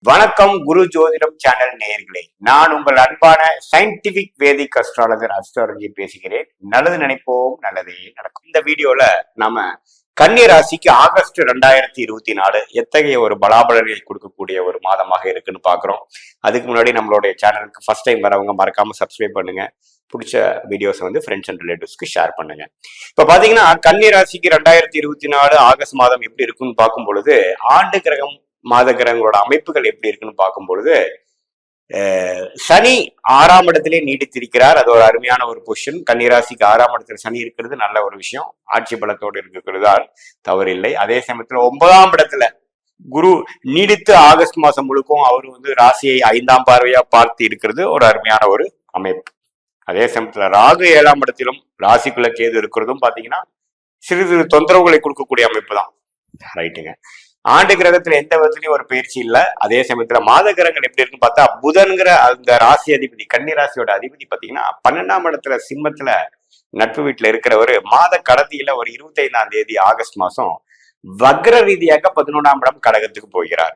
வணக்கம் குரு ஜோதிடம் சேனல் நேயர்களே, நான் உங்கள் அன்பான சயின்டிபிக் வேதிக் அஸ்ட்ராலஜர் அஸ்ட்ராலஜி பேசுகிறேன். நல்லது நினைப்போம், நல்லதே நடக்கும். இந்த வீடியோல நாம கன்னி ராசிக்கு ஆகஸ்ட் 2024 எத்தகைய ஒரு பலாபலனை கொடுக்கக்கூடிய ஒரு மாதமாக இருக்குன்னு பாக்குறோம். அதுக்கு முன்னாடி நம்மளுடைய சேனலுக்கு ஃபர்ஸ்ட் டைம் வரவங்க மறக்காம சப்ஸ்கிரைப் பண்ணுங்க. பிடிச்ச வீடியோஸ் ஃப்ரெண்ட்ஸ் அண்ட் ரிலேட்டிவ்ஸ்க்கு ஷேர் பண்ணுங்க. இப்ப பாத்தீங்கன்னா கன்னி ராசிக்கு 2024 ஆகஸ்ட் மாதம் எப்படி இருக்குன்னு பார்க்கும் பொழுது, ஆண்டு கிரகம் மாத கிரகங்களோட அமைப்புகள் எப்படி இருக்குன்னு பார்க்கும் பொழுது, சனி 6ஆம் இடத்திலே நீடித்திருக்கிறார். அது ஒரு அருமையான ஒரு பொசிஷன். கன்னிராசிக்கு 6ஆம் இடத்துல சனி இருக்கிறது நல்ல ஒரு விஷயம். ஆட்சி பலத்தோடு இருக்கிறதால் தவறில்லை. அதே சமயத்துல 9ஆம் இடத்துல குரு நீடித்து ஆகஸ்ட் மாசம் முழுக்கும் அவர் ராசியை 5ஆம் பார்வையா பார்த்து இருக்கிறது ஒரு அருமையான ஒரு அமைப்பு. அதே சமயத்துல ராகு 7ஆம் இடத்திலும் ராசிக்குள்ள கேது இருக்கிறதும் பாத்தீங்கன்னா சிறு சிறு தொந்தரவுகளை கொடுக்கக்கூடிய அமைப்பு தான். ரைட்டுங்க. ஆண்டு கிரகத்துல எந்த விதத்துலயும் ஒரு பயிற்சி இல்ல. அதே சமயத்துல மாத கிரகங்கள் எப்படி இருக்குன்னு பார்த்தா, புதன்கிற அந்த ராசி அதிபதி, கன்னி ராசியோட அதிபதி பாத்தீங்கன்னா 12ஆம் இடத்துல சிம்மத்துல நட்பு வீட்டுல இருக்கிறவர் மாத கடத்தியில ஒரு 25ஆம் தேதி ஆகஸ்ட் மாசம் வக்ர ரீதியாக 11ஆம் இடம் கடகத்துக்கு போகிறார்.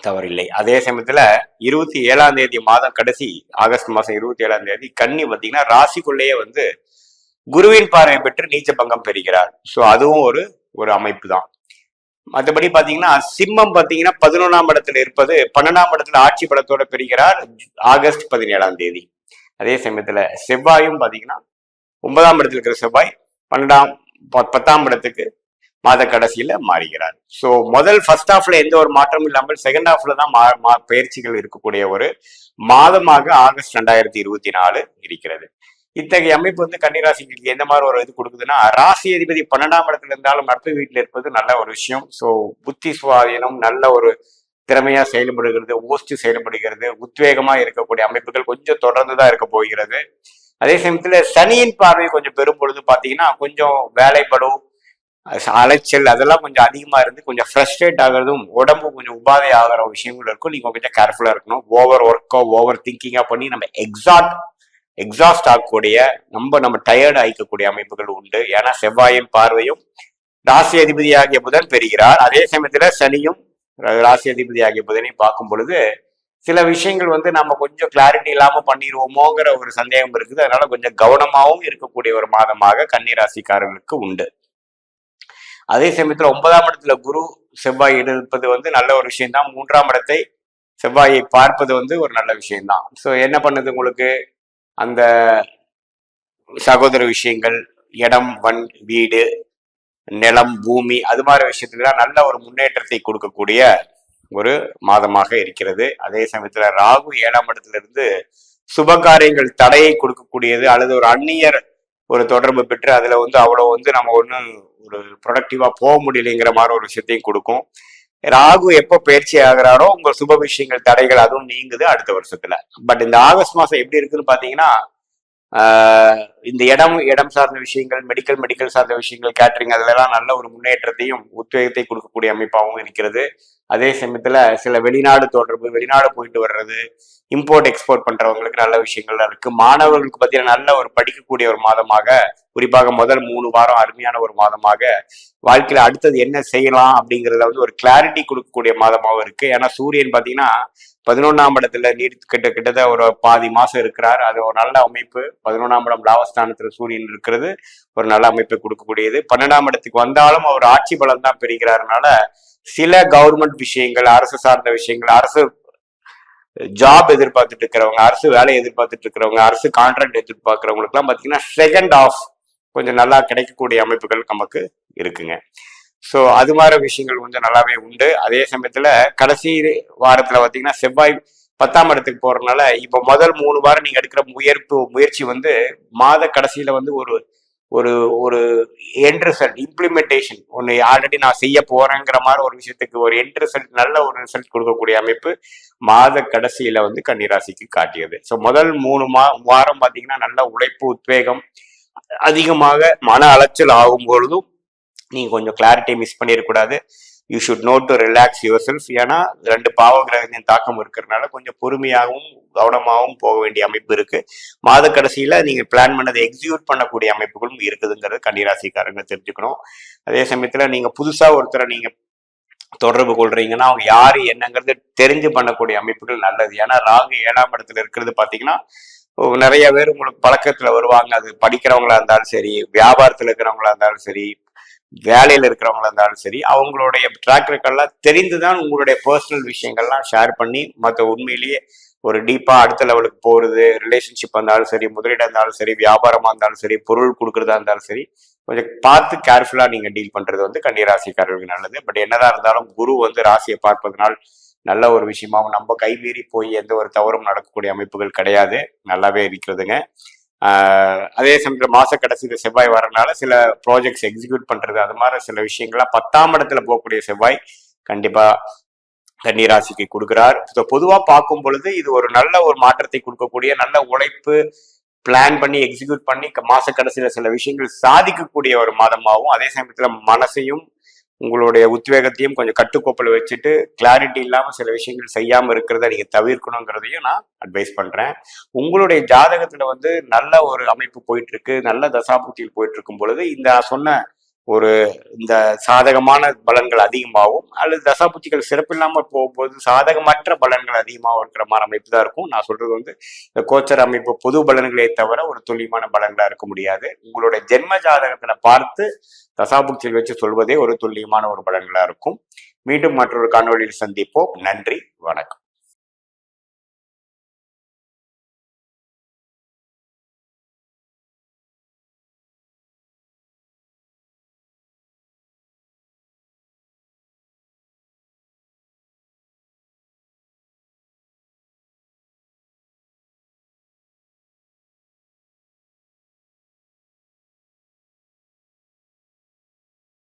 தவறில்லை. அதே சமயத்துல 27ஆம் தேதி மாதம் கடைசி ஆகஸ்ட் மாசம் 27ஆம் தேதி கன்னி பாத்தீங்கன்னா ராசிக்குள்ளேயே குருவின் பார்வை பெற்று நீச்ச பங்கம் பெறுகிறார். சோ அதுவும் ஒரு அமைப்பு தான். மற்றபடி பாத்தீங்கன்னா சிம்மம் பாத்தீங்கன்னா 11ஆம் இடத்துல இருப்பது 12ஆம் இடத்துல ஆட்சி பலத்தோட பெறுகிறார் ஆகஸ்ட் 17ஆம் தேதி. அதே சமயத்துல செவ்வாயும் பாத்தீங்கன்னா 9ஆம் இடத்துல இருக்கிற செவ்வாய் 10ஆம் இடத்துக்கு மாத கடைசியில மாறுகிறார். சோ முதல் ஃபர்ஸ்ட் ஹாஃப்ல எந்த ஒரு மாற்றமும் இல்லாமல் செகண்ட் ஹாஃப்ல தான் பயிற்சிகள் இருக்கக்கூடிய ஒரு மாதமாக ஆகஸ்ட் 2024 இருக்கிறது. இத்தகைய அமைப்பு கன்னிராசிக்கு எந்த மாதிரி ஒரு இது கொடுக்குதுன்னா, ராசி அதிபதி 12ஆம் இடத்துல இருந்தாலும் நட்பு வீட்டில் இருப்பது நல்ல ஒரு விஷயம். ஸோ புத்தி சுவாதீனம், நல்ல ஒரு திறமையா செயல்படுகிறது, ஓஸ்ட் செயல்படுகிறது, உத்வேகமா இருக்கக்கூடிய அமைப்புகள் கொஞ்சம் தொடர்ந்துதான் இருக்க போகிறது. அதே சமயத்துல சனியின் பார்வை கொஞ்சம் பெரும் பொழுது பாத்தீங்கன்னா கொஞ்சம் வேலைப்படு, அலைச்சல் அதெல்லாம் கொஞ்சம் அதிகமா இருந்து கொஞ்சம் ஃப்ரஸ்ட்ரேட் ஆகிறதும், உடம்பு கொஞ்சம் உபாதை ஆகிற விஷயங்கள் இருக்கும். நீங்க கொஞ்சம் கேர்ஃபுல்லா இருக்கணும். ஓவர் ஒர்க்கோ ஓவர் திங்கிங்கா பண்ணி நம்ம எக்ஸாஸ்ட் ஆகக்கூடிய நம்ம டயர்ட் ஆகிக்கக்கூடிய அமைப்புகள் உண்டு. ஏன்னா செவ்வாயின் பார்வையும் ராசி அதிபதி ஆகிய புதன் பெறுகிறார். அதே சமயத்துல சனியும் ராசி அதிபதி ஆகிய புதனையும் பார்க்கும் பொழுது சில விஷயங்கள் நம்ம கொஞ்சம் கிளாரிட்டி இல்லாம பண்ணிடுவோமோங்கிற ஒரு சந்தேகம் இருக்குது. அதனால கொஞ்சம் கவனமாகவும் இருக்கக்கூடிய ஒரு மாதமாக கன்னி ராசிக்காரர்களுக்கு உண்டு. அதே சமயத்துல 9ஆம் இடத்துல குரு செவ்வாய் இருப்பது நல்ல ஒரு விஷயம்தான். 3ஆம் இடத்தை செவ்வாயை பார்ப்பது ஒரு நல்ல விஷயம்தான். ஸோ என்ன பண்ணுது, உங்களுக்கு அந்த சகோதர விஷயங்கள், இடம், வீடு, நிலம், பூமி, அது மாதிரி விஷயத்துக்குலாம் நல்ல ஒரு முன்னேற்றத்தை கொடுக்கக்கூடிய ஒரு மாதமாக இருக்கிறது. அதே சமயத்துல ராகு 7ஆம் இடத்துல இருந்து சுப காரியங்கள் தடையை கொடுக்கக்கூடியது, அல்லது ஒரு அந்நியர் ஒரு தொடர்பு பெற்று அதுல அவ்வளவு நம்ம ஒரு ப்ரொடக்டிவா போக முடியலைங்கிற மாதிரி ஒரு விஷயத்தையும் கொடுக்கும். ராகு எப்போ பயிற்சி ஆகிறாரோ உங்க சுப விஷயங்கள் தடைகள் அதுவும் நீங்குது அடுத்த வருஷத்துல. பட் இந்த ஆகஸ்ட் மாசம் எப்படி இருக்குன்னு பாத்தீங்கன்னா, இந்த இடம் சார்ந்த விஷயங்கள், மெடிக்கல் சார்ந்த விஷயங்கள், கேட்டரிங், அதுல எல்லாம் நல்ல ஒரு முன்னேற்றத்தையும் உத்வேகத்தை கொடுக்கக்கூடிய அமைப்பாகவும் இருக்கிறது. அதே சமயத்துல சில வெளிநாடு தொடர்பு, வெளிநாடு போயிட்டு வர்றது, இம்போர்ட் எக்ஸ்போர்ட் பண்றவங்களுக்கு நல்ல விஷயங்கள்லாம் இருக்கு. மாணவர்களுக்கு பார்த்தீங்கன்னா நல்ல ஒரு படிக்கக்கூடிய ஒரு மாதமாக, குறிப்பாக முதல் 3 வாரம் அருமையான ஒரு மாதமாக, வாழ்க்கையில அடுத்தது என்ன செய்யலாம் அப்படிங்கிறத ஒரு கிளாரிட்டி கொடுக்கக்கூடிய மாதமாகவும் இருக்கு. ஏன்னா சூரியன் பாத்தீங்கன்னா 11ஆம் இடத்துல நீடித்து கிட்டத்தட்ட ஒரு பாதி மாசம் இருக்கிறார். அது ஒரு நல்ல அமைப்பு. 11ஆம் இடம் லாபஸ்தானத்துல சூரியன் இருக்கிறது ஒரு நல்ல அமைப்பை கொடுக்கக்கூடியது. 12ஆம் இடத்துக்கு வந்தாலும் அவர் ஆட்சி பலம் தான் பெறுகிறாருனால சில கவர்மெண்ட் விஷயங்கள், அரசு சார்ந்த விஷயங்கள், அரசு ஜாப் எதிர்பார்த்துட்டு இருக்கிறவங்க, அரசு வேலை எதிர்பார்த்துட்டு இருக்கிறவங்க, அரசு கான்ட்ராக்ட் எதிர்பார்க்கிறவங்களுக்கு எல்லாம் பாத்தீங்கன்னா செகண்ட் ஆஃப் கொஞ்சம் நல்லா கிடைக்கக்கூடிய அமைப்புகள் நமக்கு இருக்குங்க. ஸோ அது மாதிரி விஷயங்கள் கொஞ்சம் நல்லாவே உண்டு. அதே சமயத்துல கடைசி வாரத்துல பாத்தீங்கன்னா செவ்வாய் 10ஆம் இடத்துக்கு போறதுனால இப்போ முதல் 3 வாரம் நீங்க எடுக்கிற முயற்சி மாத கடைசியில ஒரு ஒரு ஒரு எண்ட் ரிசல்ட், இம்ப்ளிமெண்டேஷன் ஒன்று ஆல்ரெடி நான் செய்ய போறேங்கிற மாதிரி ஒரு விஷயத்துக்கு ஒரு எண்ட் ரிசல்ட், நல்ல ஒரு ரிசல்ட் கொடுக்கக்கூடிய அமைப்பு மாத கடைசியில கன்னிராசிக்கு காட்டியது. ஸோ முதல் 3 வாரம் பாத்தீங்கன்னா நல்ல உழைப்பு, உத்வேகம் அதிகமாக, மன அலைச்சல் ஆகும் பொழுதும் நீங்க கொஞ்சம் கிளாரிட்டி மிஸ் பண்ணிடக்கூடாது. You should note to relax yourself. ஏன்னா 2 பாவ கிரகத்தின் தாக்கம் இருக்கிறதுனால கொஞ்சம் பொறுமையாகவும் கவனமாகவும் போக வேண்டிய அமைப்பு இருக்கு. மாத கடைசியில நீங்க பிளான் பண்ணதை எக்ஸிக்யூட் பண்ணக்கூடிய அமைப்புகளும் இருக்குதுங்கிறது கன்னிராசிக்காரங்க தெரிஞ்சுக்கணும். அதே சமயத்துல நீங்க புதுசா ஒருத்தரை நீங்க தொடர்பு கொள்றீங்கன்னா அவங்க யாரு என்னங்கிறது தெரிஞ்சு பண்ணக்கூடிய அமைப்புகள் நல்லது. ஏன்னா ராகு 7ஆம் இடத்துல இருக்கிறது பாத்தீங்கன்னா நிறைய பேர் உங்களுக்கு பழக்கத்துல வருவாங்க. அது படிக்கிறவங்களா இருந்தாலும் சரி, வியாபாரத்துல இருக்கிறவங்களா இருந்தாலும் சரி, வேலையில இருக்கிறவங்களா இருந்தாலும் சரி, அவங்களுடைய ட்ராக் ரெக்கார்ட்லாம் தெரிந்துதான் உங்களுடைய பர்சனல் விஷயங்கள்லாம் ஷேர் பண்ணி மற்ற உண்மையிலேயே ஒரு டீப்பா அடுத்த லெவலுக்கு போறது, ரிலேஷன்ஷிப் இருந்தாலும் சரி, முதலீடா இருந்தாலும் சரி, வியாபாரமா இருந்தாலும் சரி, பொருள் கொடுக்கறதா இருந்தாலும் சரி, கொஞ்சம் பார்த்து கேர்ஃபுல்லா நீங்க டீல் பண்றது வந்து கன்னிராசிக்காரர்களுக்கு நல்லது. பட் என்னதான் இருந்தாலும் குரு வந்து ராசியை பார்ப்பதனால் நல்ல ஒரு விஷயமாவும் நம்ம கைமீறி போய் எந்த ஒரு தவறும் நடக்கக்கூடிய அமைப்புகள் கிடையாது, நல்லாவே இருக்கிறதுங்க. அதே சமயத்தில் மாச கடைசியில் செவ்வாய் வரனால சில ப்ராஜெக்ட்ஸ் எக்ஸிக்யூட் பண்றது அது மாதிரி சில விஷயங்கள்லாம் 10ஆம் இடத்துல போகக்கூடிய செவ்வாய் கண்டிப்பா கன்னிராசிக்கு கொடுக்கிறார். பொதுவா பார்க்கும் பொழுது இது ஒரு நல்ல ஒரு மாற்றத்தை கொடுக்கக்கூடிய, நல்ல உழைப்பு பிளான் பண்ணி எக்ஸிக்யூட் பண்ணி மாச கடைசியில சில விஷயங்கள் சாதிக்கக்கூடிய ஒரு மாதமாகவும், அதே சமயத்துல மனசையும் உங்களுடைய உத்வேகத்தையும் கொஞ்சம் கட்டுக்கோப்பில் வச்சுட்டு கிளாரிட்டி இல்லாம சில விஷயங்கள் செய்யாம இருக்கிறத நீங்க தவிர்க்கணுங்கிறதையும் நான் அட்வைஸ் பண்றேன். உங்களுடைய ஜாதகத்துல வந்து நல்ல ஒரு அமைப்பு போயிட்டு இருக்கு, நல்ல தசாபுத்தியில் போயிட்டு இருக்கும் பொழுது இந்த சொன்ன ஒரு இந்த சாதகமான பலன்கள் அதிகமாகவும் அல்லது தசாபுத்திகள் சிறப்பில்லாமல் போகும்போது சாதகமற்ற பலன்கள் அதிகமாகவும் இருக்கிற மாதிரி அமைப்பு தான் இருக்கும். நான் சொல்றது வந்து இந்த கோச்சர் அமைப்பு பொது பலன்களே தவிர ஒரு துல்லியமான பலன்களா இருக்க முடியாது. உங்களுடைய ஜென்ம ஜாதகத்துல பார்த்து தசாபுக்தியில் வச்சு சொல்வதே ஒரு துல்லியமான ஒரு பலன்களா இருக்கும். மீண்டும் மற்றொரு காணொளியில் சந்திப்போம். நன்றி, வணக்கம்.